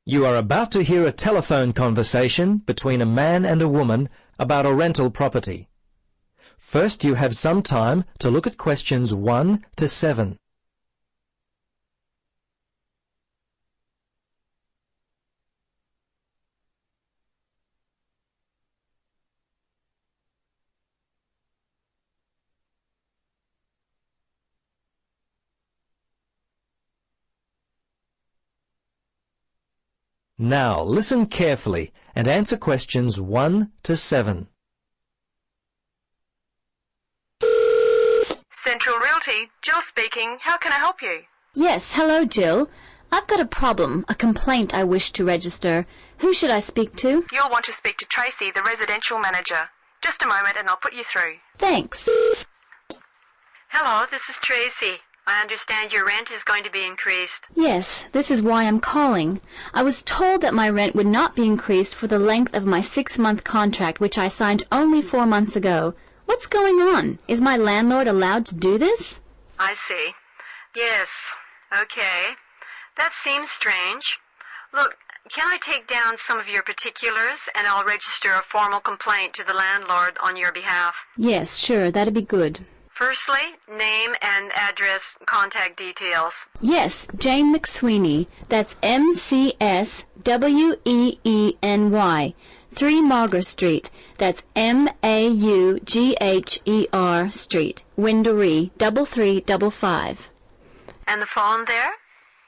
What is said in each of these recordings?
You are about to hear a telephone conversation between a man and a woman about a rental property. First, you have some time to look at questions 1 to 7. Now, listen carefully and answer questions 1 to 7. Central Realty, Jill speaking. How can I help you? Yes, hello, Jill. I've got a problem, a complaint I wish to register. Who should I speak to? You'll want to speak to Tracy, the residential manager. Just a moment and I'll put you through. Thanks. Hello, this is Tracy. I understand your rent is going to be increased. Yes, this is why I'm calling. I was told that my rent would not be increased for the length of my 6-month contract, which I signed only 4 months ago. What's going on? Is my landlord allowed to do this? I see. Yes. Okay. That seems strange. Look, can I take down some of your particulars and I'll register a formal complaint to the landlord on your behalf? Yes, sure, that'd be good. Firstly, name and address, contact details. Yes, Jane McSweeney. That's McSweeny. 3 Mauger Street. That's Maugher Street. Winderee, 3355. And the phone there?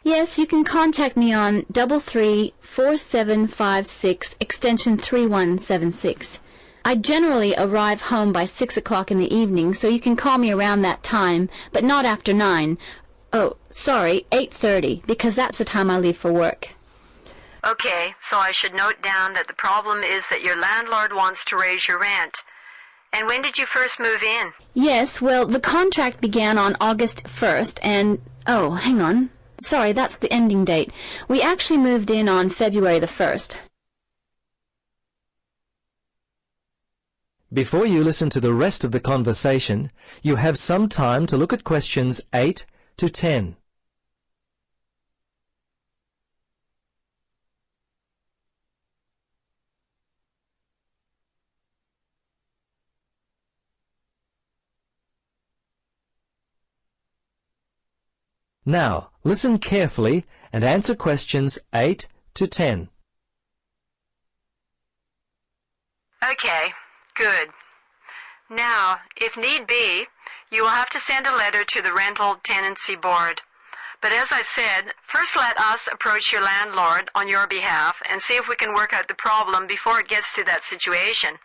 Yes, you can contact me on 334756 extension 3176. I generally arrive home by 6 o'clock in the evening, so you can call me around that time, but not after 9. Oh, sorry, 8:30, because that's the time I leave for work. Okay, so I should note down that the problem is that your landlord wants to raise your rent. And when did you first move in? Yes, well, the contract began on August 1st, and... oh, hang on. Sorry, that's the ending date. We actually moved in on February the 1st. Before you listen to the rest of the conversation, you have some time to look at questions 8 to 10. Now, listen carefully and answer questions 8 to 10. Okay, good. Now, if need be, you will have to send a letter to the Rental Tenancy Board. But as I said, first let us approach your landlord on your behalf and see if we can work out the problem before it gets to that situation.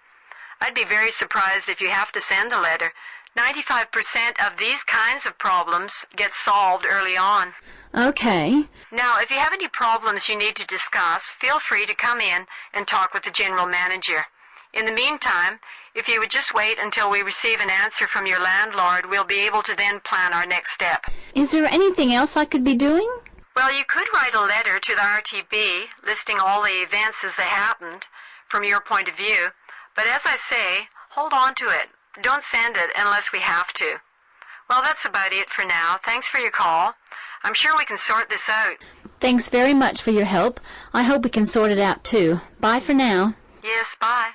I'd be very surprised if you have to send a letter. 95% of these kinds of problems get solved early on. Okay. Now, if you have any problems you need to discuss, feel free to come in and talk with the general manager. In the meantime, if you would just wait until we receive an answer from your landlord, we'll be able to then plan our next step. Is there anything else I could be doing? Well, you could write a letter to the RTB listing all the events as they happened from your point of view. But as I say, hold on to it. Don't send it unless we have to. Well, that's about it for now. Thanks for your call. I'm sure we can sort this out. Thanks very much for your help. I hope we can sort it out too. Bye for now. Yes, bye.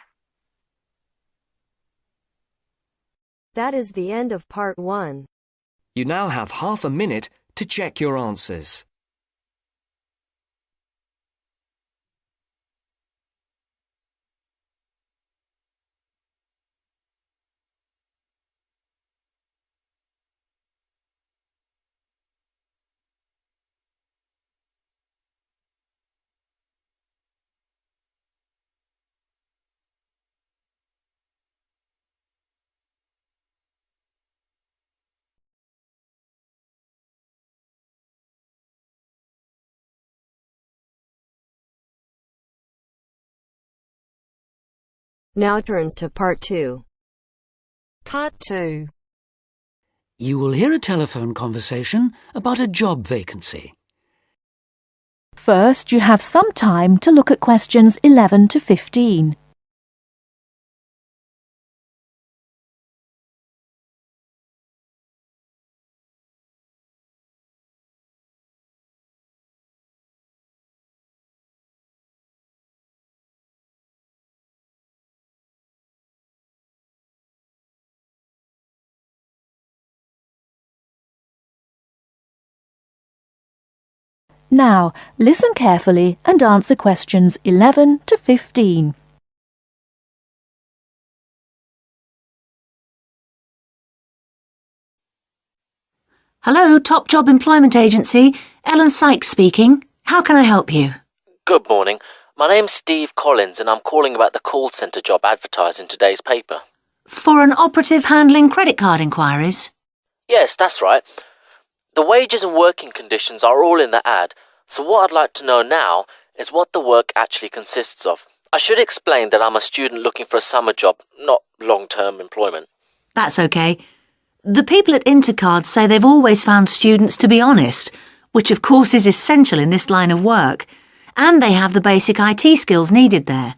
That is the end of part 1. You now have half a minute to check your answers. Now turns to part 2. Part 2. You will hear a telephone conversation about a job vacancy. First, you have some time to look at questions 11 to 15. Now, listen carefully and answer questions 11 to 15. Hello, Top Job Employment Agency. Ellen Sykes speaking. How can I help you? Good morning. My name's Steve Collins and I'm calling about the call centre job advertised in today's paper. For an operative handling credit card inquiries? Yes, that's right. The wages and working conditions are all in the ad, so what I'd like to know now is what the work actually consists of. I should explain that I'm a student looking for a summer job, not long-term employment. That's okay. The people at Intercard say they've always found students to be honest, which of course is essential in this line of work, and they have the basic IT skills needed there.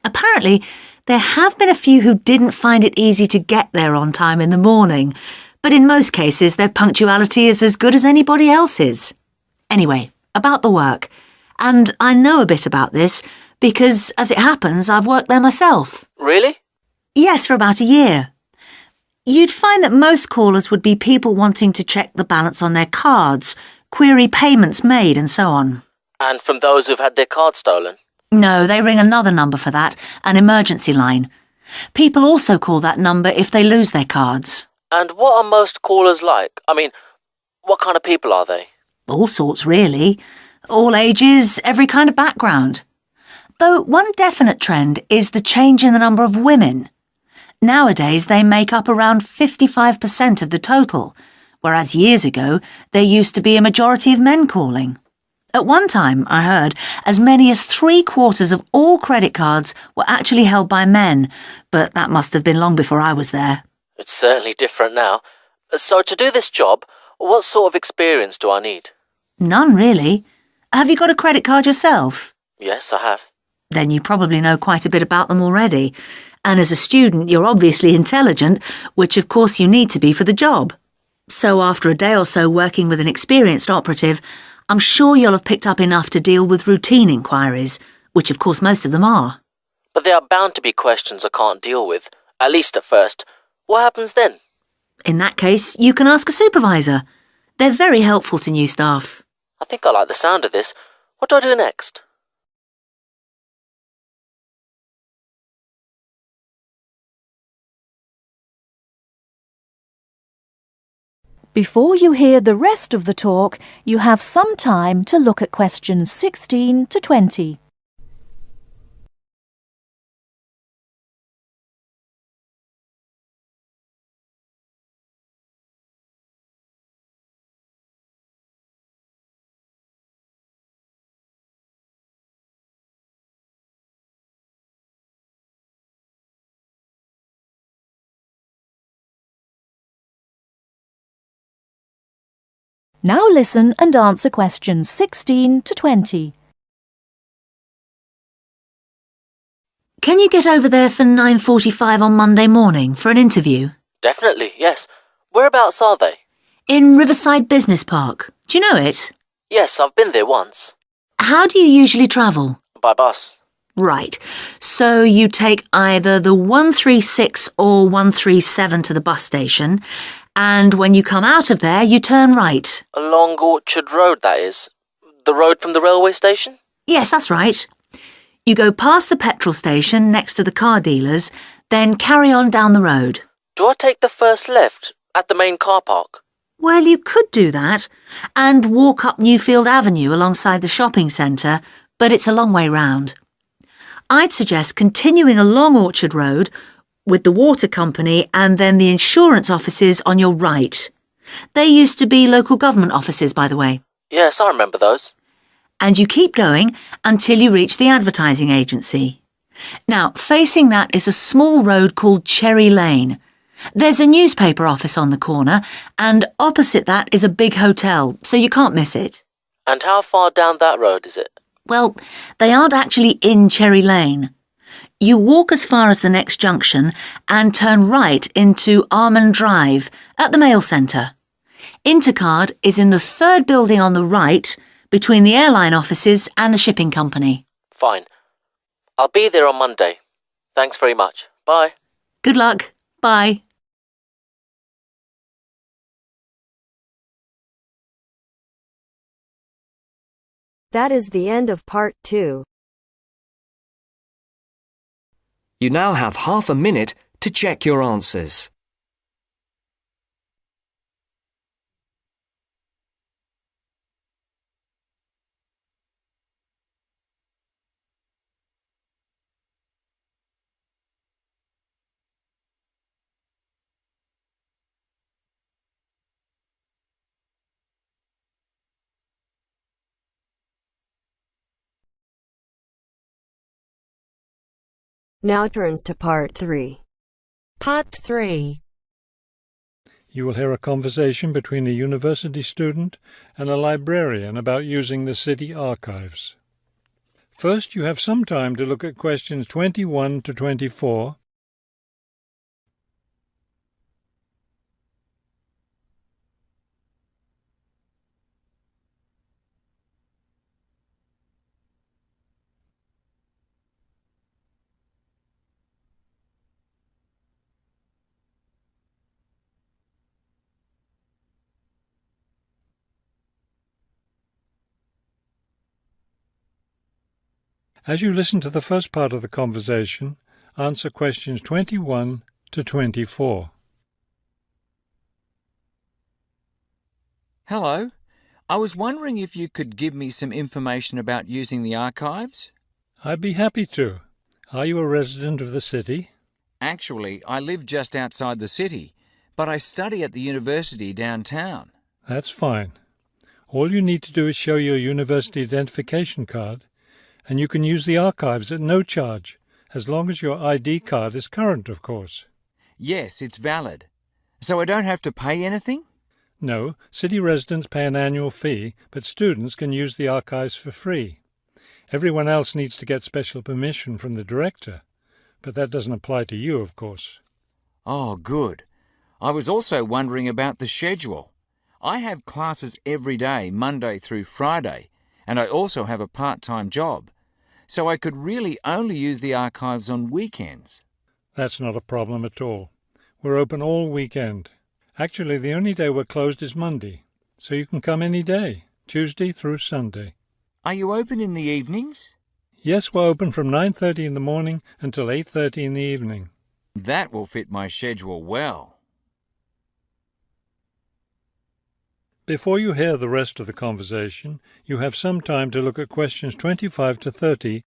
Apparently, there have been a few who didn't find it easy to get there on time in the morning, but in most cases their punctuality is as good as anybody else's. Anyway, about the work. And I know a bit about this because, as it happens, I've worked there myself. Really? Yes, for about a year. You'd find that most callers would be people wanting to check the balance on their cards, query payments made and so on. And from those who've had their card stolen? No, they ring another number for that, an emergency line. People also call that number if they lose their cards. And what are most callers like? I mean, what kind of people are they? All sorts, really. All ages, every kind of background. Though one definite trend is the change in the number of women. Nowadays, they make up around 55% of the total, whereas years ago, there used to be a majority of men calling. At one time, I heard, as many as 3/4 of all credit cards were actually held by men, but that must have been long before I was there. It's certainly different now. So to do this job, what sort of experience do I need? None, really. Have you got a credit card yourself? Yes, I have. Then you probably know quite a bit about them already. And as a student, you're obviously intelligent, which of course you need to be for the job. So after a day or so working with an experienced operative, I'm sure you'll have picked up enough to deal with routine inquiries, which of course most of them are. But there are bound to be questions I can't deal with, at least at first. What happens then? In that case, you can ask a supervisor. They're very helpful to new staff. I think I like the sound of this. What do I do next? Before you hear the rest of the talk, you have some time to look at questions 16 to 20. Now listen and answer questions 16 to 20. Can you get over there for 9:45 on Monday morning for an interview? Definitely, yes. Whereabouts are they? In Riverside Business Park. Do you know it? Yes, I've been there once. How do you usually travel? By bus. Right. So you take either the 136 or 137 to the bus station, and when you come out of there, you turn right. Along Orchard Road, that is. The road from the railway station? Yes, that's right. You go past the petrol station next to the car dealers, then carry on down the road. Do I take the first left at the main car park? Well, you could do that, and walk up Newfield Avenue alongside the shopping centre, but it's a long way round. I'd suggest continuing along Orchard Road with the water company and then the insurance offices on your right. They used to be local government offices, by the way. Yes, I remember those. And you keep going until you reach the advertising agency. Now, facing that is a small road called Cherry Lane. There's a newspaper office on the corner, and opposite that is a big hotel, so you can't miss it. And how far down that road is it? Well, they aren't actually in Cherry Lane. You walk as far as the next junction and turn right into Almond Drive at the mail centre. Intercard is in the third building on the right between the airline offices and the shipping company. Fine. I'll be there on Monday. Thanks very much. Bye. Good luck. Bye. That is the end of part 2. You now have half a minute to check your answers. Now turns to part 3. Part 3. You will hear a conversation between a university student and a librarian about using the city archives. First, you have some time to look at questions 21 to 24. As you listen to the first part of the conversation, answer questions 21 to 24. Hello. I was wondering if you could give me some information about using the archives? I'd be happy to. Are you a resident of the city? Actually, I live just outside the city, but I study at the university downtown. That's fine. All you need to do is show your university identification card, and you can use the archives at no charge, as long as your ID card is current, of course. Yes, it's valid. So I don't have to pay anything? No, city residents pay an annual fee, but students can use the archives for free. Everyone else needs to get special permission from the director, but that doesn't apply to you, of course. Oh, good. I was also wondering about the schedule. I have classes every day, Monday through Friday, and I also have a part-time job. So I could really only use the archives on weekends. That's not a problem at all. We're open all weekend. Actually, the only day we're closed is Monday, so you can come any day, Tuesday through Sunday. Are you open in the evenings? Yes, we're open from 9:30 in the morning until 8:30 in the evening. That will fit my schedule well. Before you hear the rest of the conversation, you have some time to look at questions 25 to 30.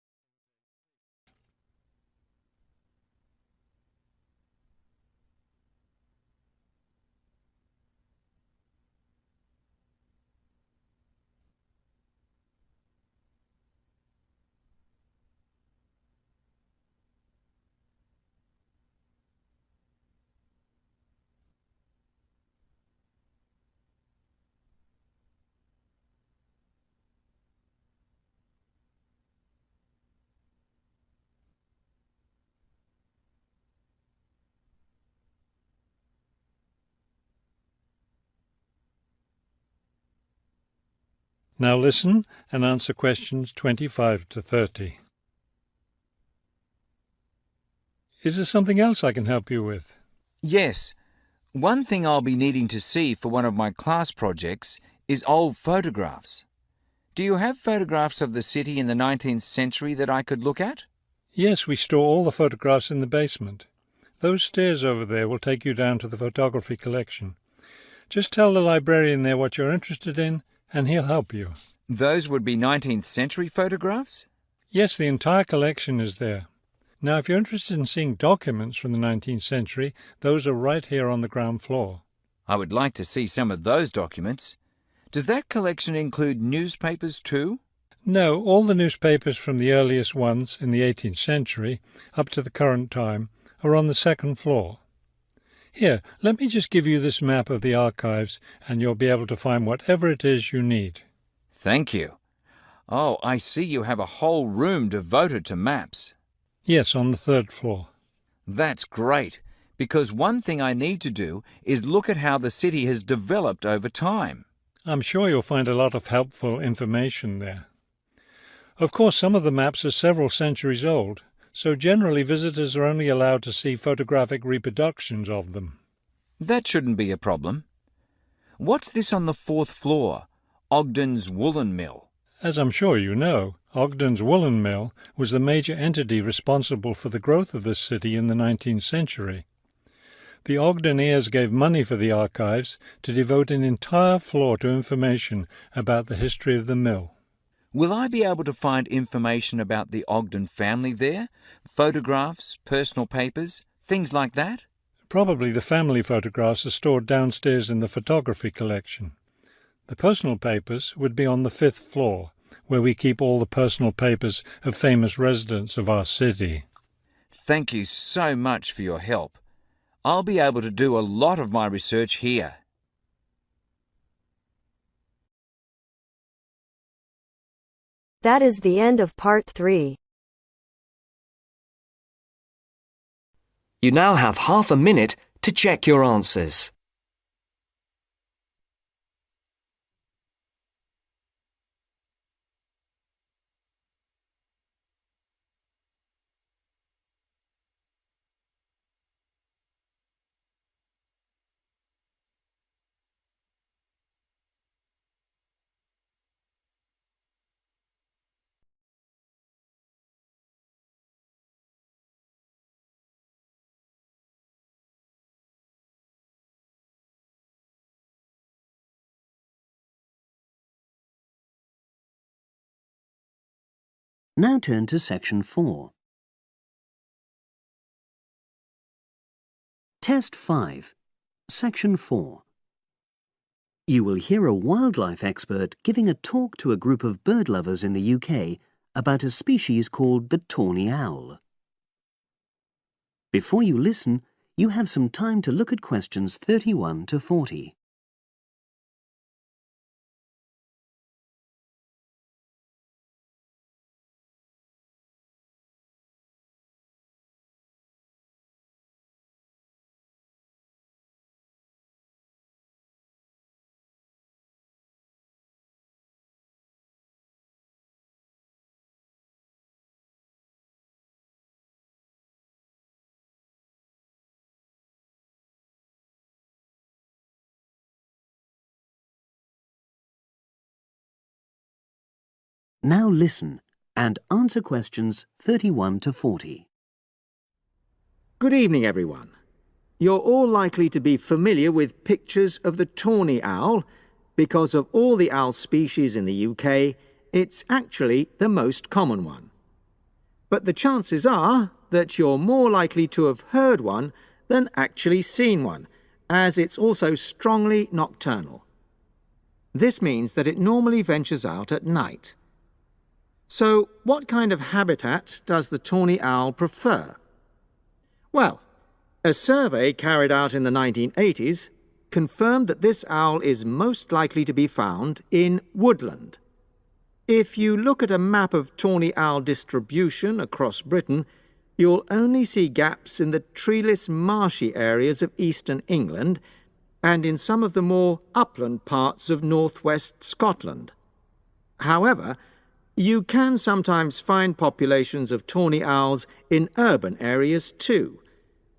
Now listen and answer questions 25 to 30. Is there something else I can help you with? Yes. One thing I'll be needing to see for one of my class projects is old photographs. Do you have photographs of the city in the 19th century that I could look at? Yes, we store all the photographs in the basement. Those stairs over there will take you down to the photography collection. Just tell the librarian there what you're interested in, and he'll help you. Those would be 19th century photographs? Yes, the entire collection is there. Now, if you're interested in seeing documents from the 19th century, those are right here on the ground floor. I would like to see some of those documents. Does that collection include newspapers too? No, all the newspapers from the earliest ones in the 18th century up to the current time are on the second floor. Here, let me just give you this map of the archives, and you'll be able to find whatever it is you need. Thank you. Oh, I see you have a whole room devoted to maps. Yes, on the third floor. That's great, because one thing I need to do is look at how the city has developed over time. I'm sure you'll find a lot of helpful information there. Of course, some of the maps are several centuries old, so generally visitors are only allowed to see photographic reproductions of them. That shouldn't be a problem. What's this on the fourth floor? Ogden's Woolen Mill. As I'm sure you know, Ogden's woolen mill was the major entity responsible for the growth of this city in the 19th century. The Ogdeniers gave money for the archives to devote an entire floor to information about the history of the mill. Will I be able to find information about the Ogden family there? Photographs, personal papers, things like that? Probably the family photographs are stored downstairs in the photography collection. The personal papers would be on the 5th floor, where we keep all the personal papers of famous residents of our city. Thank you so much for your help. I'll be able to do a lot of my research here. That is the end of part 3. You now have half a minute to check your answers. Now turn to section 4. Test 5, section 4. You will hear a wildlife expert giving a talk to a group of bird lovers in the UK about a species called the tawny owl. Before you listen, you have some time to look at questions 31 to 40. Now listen and answer questions 31 to 40. Good evening, everyone. You're all likely to be familiar with pictures of the tawny owl. Because of all the owl species in the UK, it's actually the most common one. But the chances are that you're more likely to have heard one than actually seen one, as it's also strongly nocturnal. This means that it normally ventures out at night. So, what kind of habitat does the tawny owl prefer? Well, a survey carried out in the 1980s confirmed that this owl is most likely to be found in woodland. If you look at a map of tawny owl distribution across Britain, you'll only see gaps in the treeless marshy areas of eastern England and in some of the more upland parts of northwest Scotland. However, you can sometimes find populations of tawny owls in urban areas too,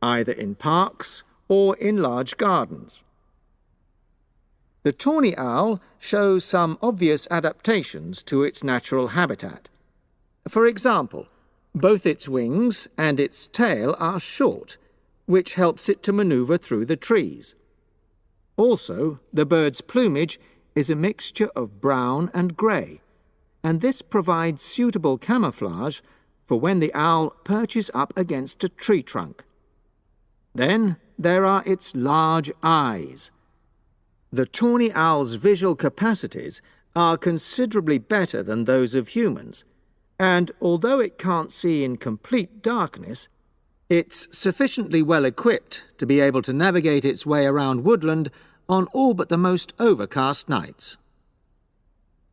either in parks or in large gardens. The tawny owl shows some obvious adaptations to its natural habitat. For example, both its wings and its tail are short, which helps it to maneuver through the trees. Also, the bird's plumage is a mixture of brown and grey, and this provides suitable camouflage for when the owl perches up against a tree trunk. Then there are its large eyes. The tawny owl's visual capacities are considerably better than those of humans, and although it can't see in complete darkness, it's sufficiently well equipped to be able to navigate its way around woodland on all but the most overcast nights.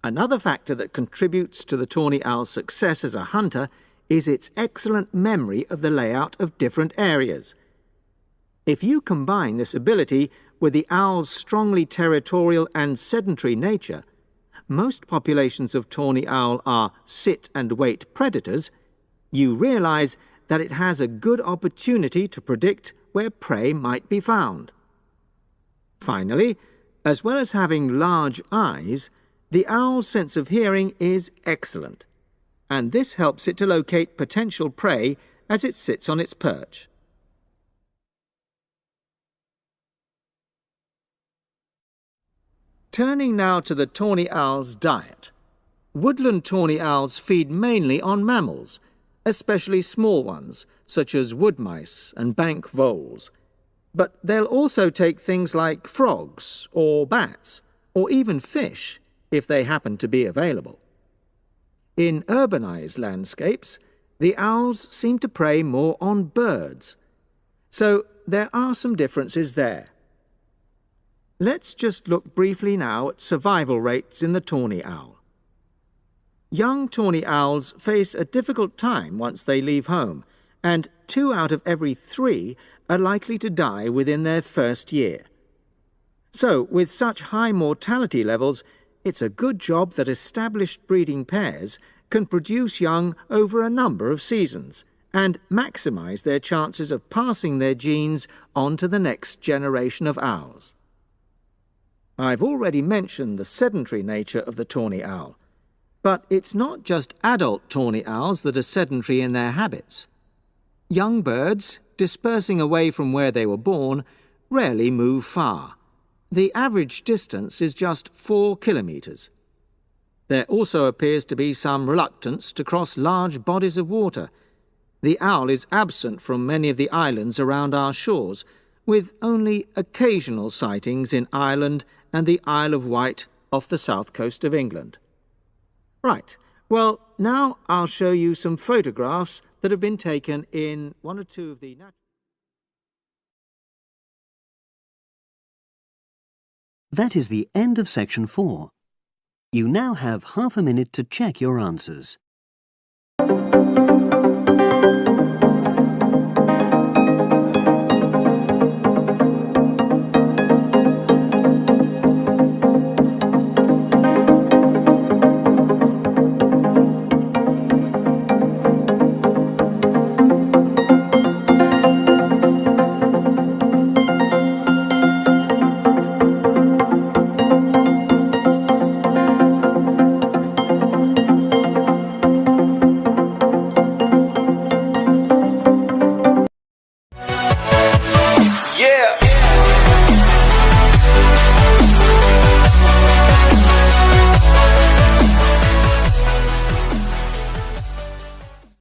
Another factor that contributes to the tawny owl's success as a hunter is its excellent memory of the layout of different areas. If you combine this ability with the owl's strongly territorial and sedentary nature, most populations of tawny owl are sit-and-wait predators, you realize that it has a good opportunity to predict where prey might be found. Finally, as well as having large eyes, The owl's sense of hearing is excellent, and this helps it to locate potential prey as it sits on its perch. Turning now to the tawny owl's diet. Woodland tawny owls feed mainly on mammals, especially small ones, such as wood mice and bank voles. But they'll also take things like frogs or bats, or even fish, if they happen to be available. In urbanized landscapes, the owls seem to prey more on birds. So there are some differences there. Let's just look briefly now at survival rates in the tawny owl. Young tawny owls face a difficult time once they leave home, and 2 out of every 3 are likely to die within their first year. So, with such high mortality levels, it's a good job that established breeding pairs can produce young over a number of seasons and maximize their chances of passing their genes on to the next generation of owls. I've already mentioned the sedentary nature of the tawny owl, but it's not just adult tawny owls that are sedentary in their habits. Young birds, dispersing away from where they were born, rarely move far. The average distance is just 4 kilometres. There also appears to be some reluctance to cross large bodies of water. The owl is absent from many of the islands around our shores, with only occasional sightings in Ireland and the Isle of Wight off the south coast of England. Right, well, now I'll show you some photographs that have been taken in one or two of the... That is the end of section 4. You now have half a minute to check your answers.